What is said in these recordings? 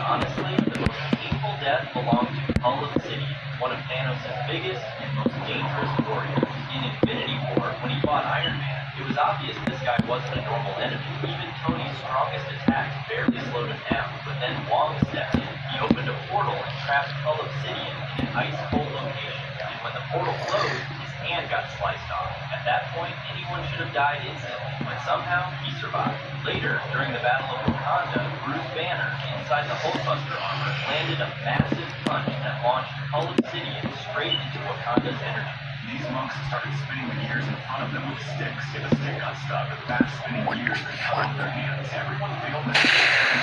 honestly, the most painful death belonged to Cull City, one of Thanos' biggest and most dangerous warriors. In Infinity War, when he fought Iron Man, it was obvious this guy wasn't a normal enemy. Even Tony's strongest attacks barely slowed him down. But then Wong stepped in. He opened a portal and trapped Cull Obsidian in an ice-cold location. And when the portal closed, his hand got sliced off. At that point, anyone should have died instantly. But somehow, he survived. Later, during the Battle of Wakanda, Bruce Banner, inside the Hulkbuster armor, landed a massive punch that launched Cull Obsidian straight into Wakanda's energy. These monks started spinning the gears in front of them with sticks. If a stick got stuck, the fast spinning gears could cut off their hands. Everyone failed that.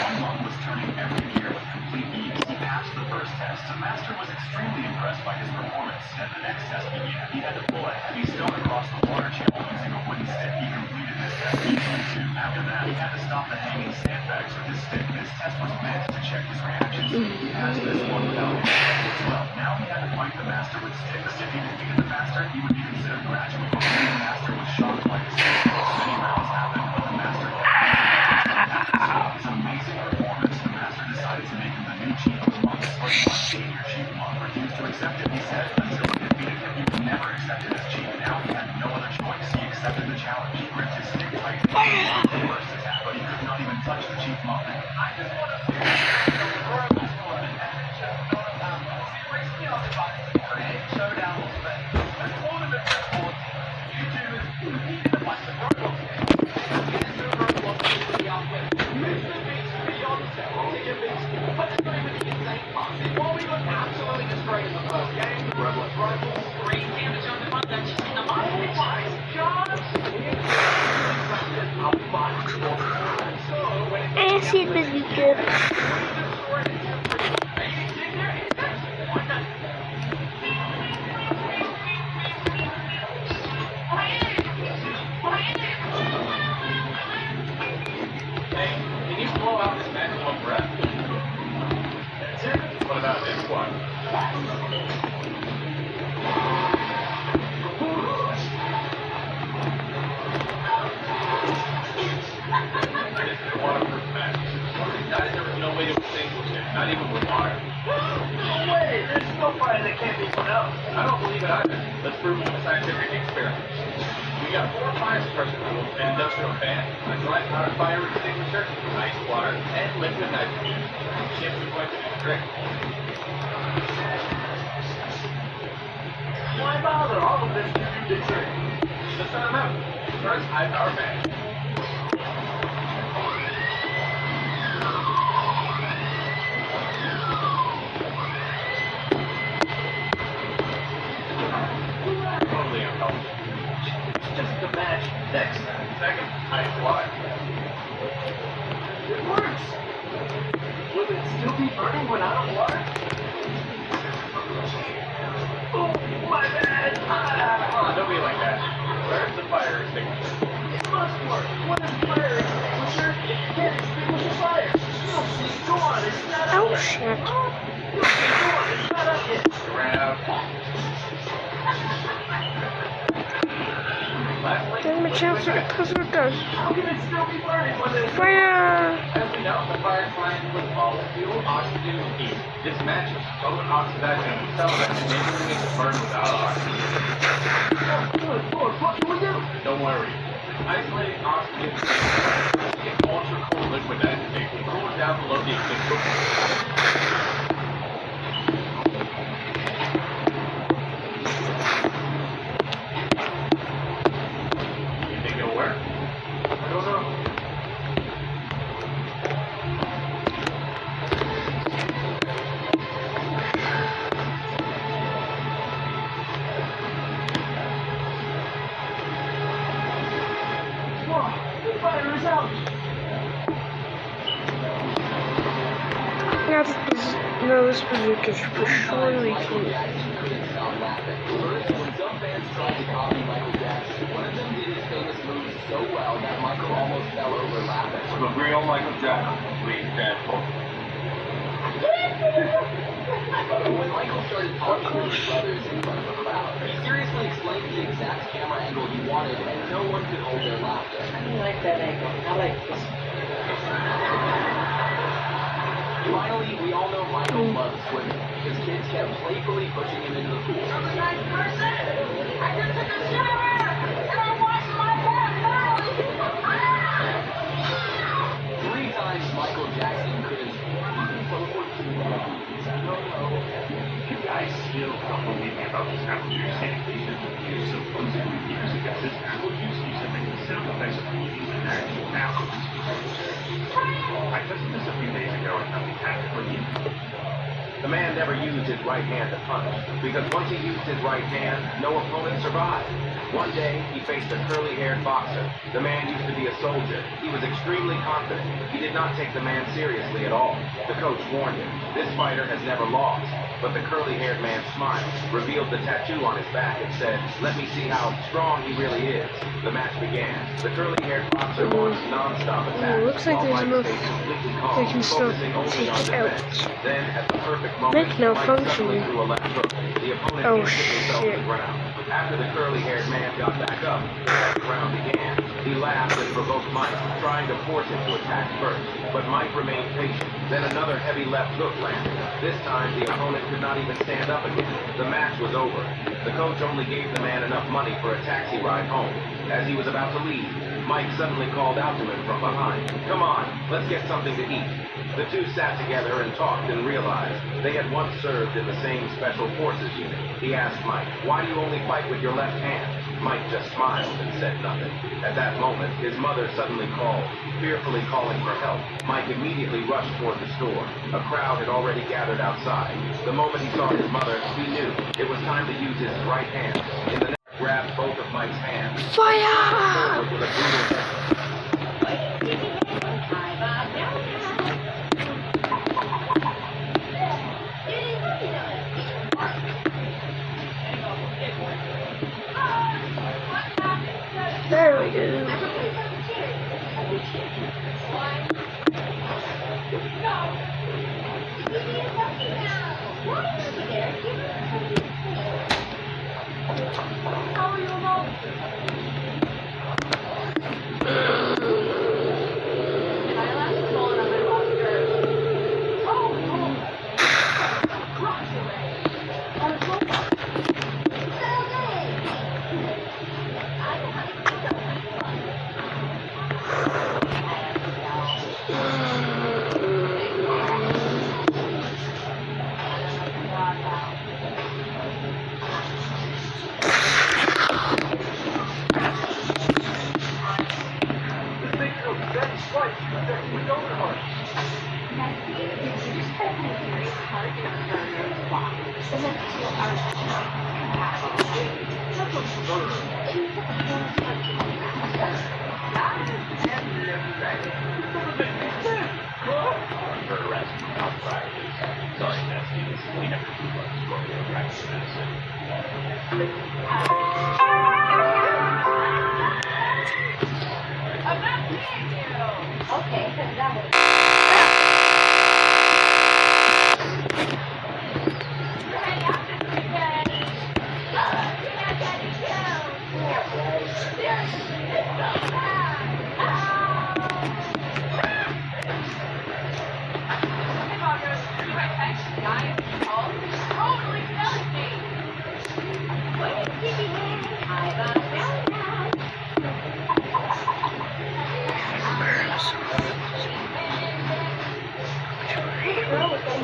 One monk was turning every gear with complete ease. He passed the first test. The master was extremely impressed by his performance. Then the next test began. He had to pull a heavy stone across the water channel using a wooden stick. He completed this test easily too. After that, he had to stop the hanging sandbags with his stick. This test was meant to check his reactions. He passed this one without any trouble as well. Now he had to fight the master with sticks. If he defeated the master, he would be considered graduate. The master was shocked by his skill. Many rounds happened, but the master his amazing performance. The master decided to make him the new chief of monks. But one senior chief monk refused to accept it. He said until he defeated him, he would never accept it as chief. Now he had no other choice. He accepted the challenge. He gripped his stick tight and he burst his hat, but he could not even touch the chief monk. I just want to Acid bazooka. What about this one? Waterproof match. There was no way to extinguish it, not even with water. No way! There's no fire that can't be put out. I don't believe it either. Let's prove it with a scientific experiment. We got 4 fire suppressor tools, an industrial fan, a dry powder fire extinguisher, ice water, and liquid nitrogen. Ship is going to do the trick. Why bother? All of this is the trick. Let's start them out. First, high power fan. Totally unhelpful. Just a match. Next. Second, ice water. It works. Will it still be burning when out of water? Oh, my bad. Come on, don't be like that. Where's the fire extinguisher? It must work. What is fire extinguisher? It can't extinguish a fire. No, go on. It's not up Oh yet. shit. No, go on. It's not up yet. You ran out. Lastly, Give me a chance to get this one done. How can it still be burning when it's Fire! as we know, the fire combines with fossil fuel, oxygen, and heat. This matches both oxidizing and accelerating, enabling it to burn without oxygen. good? What can we do? Don't worry. Isolating oxygen is ultra-cold liquid nitrogen can cool it down below the extinguisher. No, this bazooka is for sure leaking. The real Michael Jackson, please Deadpool. When Michael started talking to his brothers in front of a crowd, he seriously explained the exact camera angle he wanted, and no one could hold their laughter. I don't like that angle. I like this. He Finally, we all know Michael loves swimming. His kids kept playfully pushing him into the pool. Three times Michael Jackson could have You guys still don't believe me about this apple juice sanitation? Supposedly years ago, this apple juice used to make the sound effects of using an actual apple juice. I tested this a few days ago and nothing happened for you. The man never used his right hand to punch, because once he used his right hand, no opponent survived. One day, he faced a curly-haired boxer. The man used to be a soldier. He was extremely confident. He did not take the man seriously at all. The coach warned him, this fighter has never lost. But the curly-haired man smiled, revealed the tattoo on his back, and said, let me see how strong he really is. The match began. The curly-haired boxer launched non-stop attacks. Looks like there's enough they can still take it out. Then, at the perfect moment, Make no Mike function. suddenly threw a left hook. The opponent Oh, instantly fell to shit. the ground. After the curly-haired man got back up, the second round began. He laughed and provoked Mike, trying to force him to attack first. But Mike remained patient. Then another heavy left hook landed. This time, the opponent could not even stand up again. The match was over. The coach only gave the man enough money for a taxi ride home. As he was about to leave, Mike suddenly called out to him from behind, come on, let's get something to eat. The two sat together and talked and realized they had once served in the same Special Forces unit. He asked Mike, why do you only fight with your left hand? Mike just smiled and said nothing. At that moment, his mother suddenly called, fearfully calling for help. Mike immediately rushed toward the store. A crowd had already gathered outside. The moment he saw his mother, he knew it was time to use his right hand. In the next, grabbed both of Mike's hands. Fire! With a brutal There we go.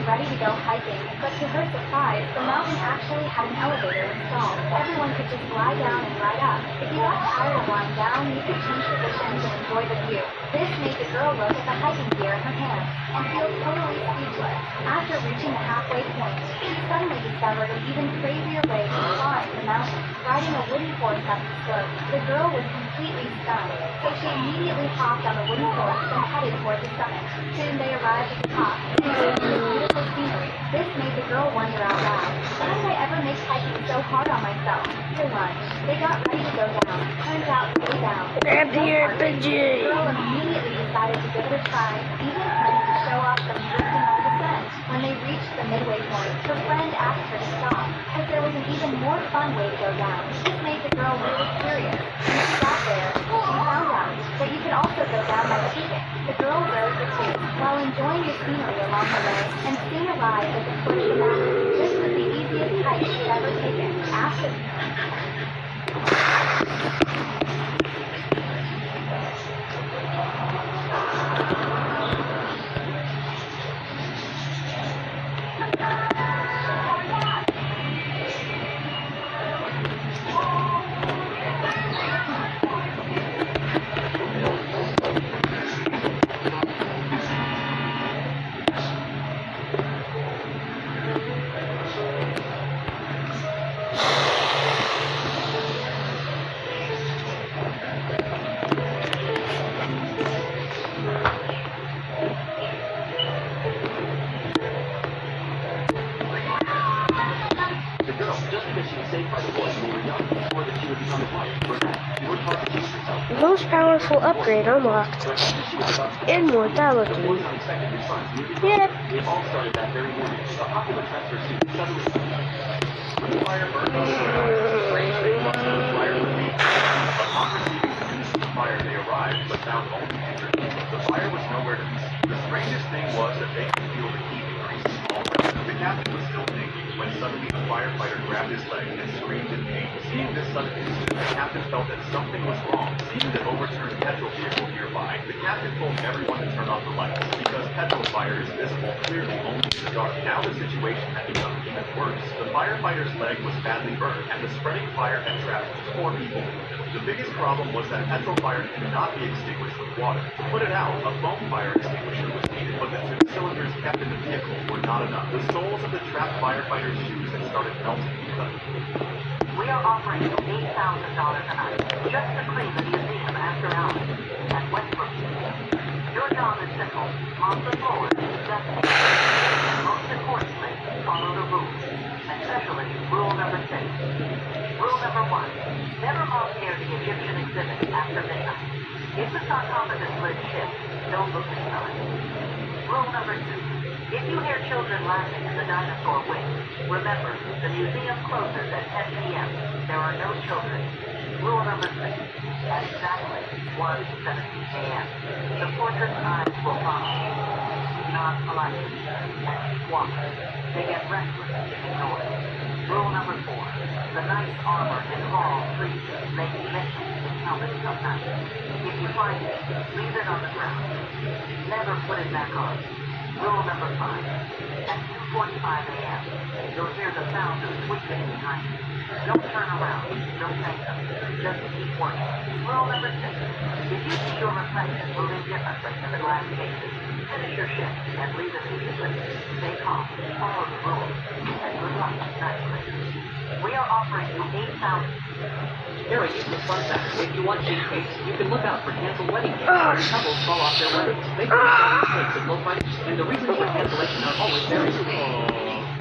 Ready to go hiking, but to her surprise, the mountain actually had an elevator installed. Everyone could just glide down and ride up. If you got tired of lying down, you could change positions and enjoy the view. This made the girl look at the hiking gear in her hands and feel totally speechless. After reaching the halfway point, she suddenly discovered an even crazier way to climb the mountain, riding a wooden horse up the slope. The girl was completely stunned, so she immediately hopped on the wooden horse and headed toward the summit. Soon they arrived at the top, and beautiful scenery. This made the girl wonder out loud, why did I ever make hiking so hard on myself? For lunch, they got ready to go down. Turns out to go down. Grab the The RPG. girl immediately decided to give it a try, even planning to show off some drifting on the descent. When they reached the midway point, her friend asked her to stop, because there was an even more fun way to go down. This made the girl really curious. When she got there, she found out that you could also go down by cheating. The girl rode the tube while enjoying the scenery along on her way and Steen arrived at the foot of the mountain. This was the easiest hike she'd ever taken. After The girl, just because she was saved by the boys when we were young, or that she would become a wife, for that, you worked hard to change herself. Most powerful upgrade unlocked. Immortality. Unexpected response. Yep. It all started that very morning. A popular transfer student suddenly when the fire burned on the ground, strange thing was that the fire would be. Upon receiving the news of the fire, they arrived, but found only anger. The fire was nowhere to be seen. The strangest thing was that they could feel the heat increase small. The captain was still thinking when suddenly a firefighter grabbed his leg and screamed in pain. Seeing this sudden incident, the captain felt that something was wrong. Seeing an overturned petrol vehicle nearby, the captain told everyone to turn off the lights because petrol fire is visible clearly only in the dark. Now the situation had become even worse. The firefighter's leg was badly burned, and the spreading fire had trapped 4 people. The biggest problem was that petrol fire cannot be extinguished with water. To put it out, a foam fire extinguisher was needed, but the 2 cylinders kept in the vehicle were not enough. The soles of the trapped firefighters' shoes had started melting. We are offering you $8,000 a night just to clean the museum after hours at Westbrook. Your job is simple. Mop the floors, dust. Most importantly, follow the rules, especially rule number 6. Rule number 1, never mop near the Egyptian exhibit after midnight. If the sarcophagus lid shifts, don't look inside. Rule number 2, if you hear children laughing in the dinosaur wing, remember, the museum closes at 10 p.m. There are no children. Rule number 6, at exactly 1:70 a.m., the portrait's eyes will follow. Not polite. And keep walking. They get restless if ignored. Rule number 4, the knight's armor in all creatures may be missing in helmet sometimes. If you find it, leave it on the ground. Never put it back on. Rule number 5, at 2:45 a.m., you'll hear the sound of sweeping behind you. Don't turn around. Don't thank them. Just keep working. Rule number 6, if you see your reflection moving differently in the glass cases, finish your shift and leave immediately. Stay calm. Follow the rules. And good luck, night cleaners. We are offering you $8,000. Gary, use the fun factor. If you want cheap cakes, you can look out for canceled wedding cakes where couples fall off their weddings. They can sell these cakes at low prices, and the reasons for cancellation are always very simple.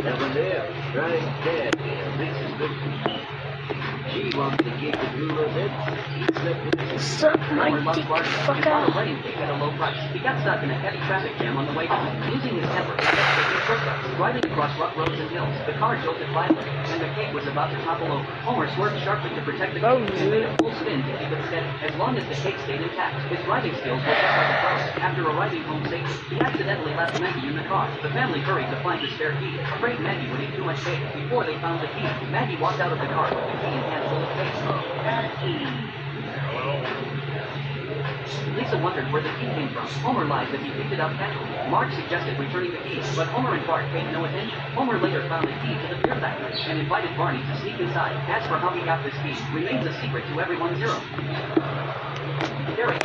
Never there. Right there. This is the... She wants to get the glue of it. Suck my dick, fuck Bought a out. wedding cake at a low price. He got stuck in a heavy traffic jam on the way home. Losing his temper, he tripped us, driving across rough roads and hills. The car jolted violently, and the cake was about to topple over. Homer swerved sharply to protect the cake and made a full spin to keep it steady. As long as the cake stayed intact, his driving skills were just like a pro. After arriving home safely, he accidentally left Maggie in the car. The family hurried to find the spare key, afraid Maggie would eat too much cake. Before they found the key, Maggie walked out of the car with the key in hand full of cake. Lisa wondered where the key came from. Homer lied that he picked it up casually. Marge suggested returning the key, but Homer and Bart paid no attention. Homer later found the key to the beer factory and invited Barney to sneak inside. As for how he got this key, remains a secret to everyone zero. Gary,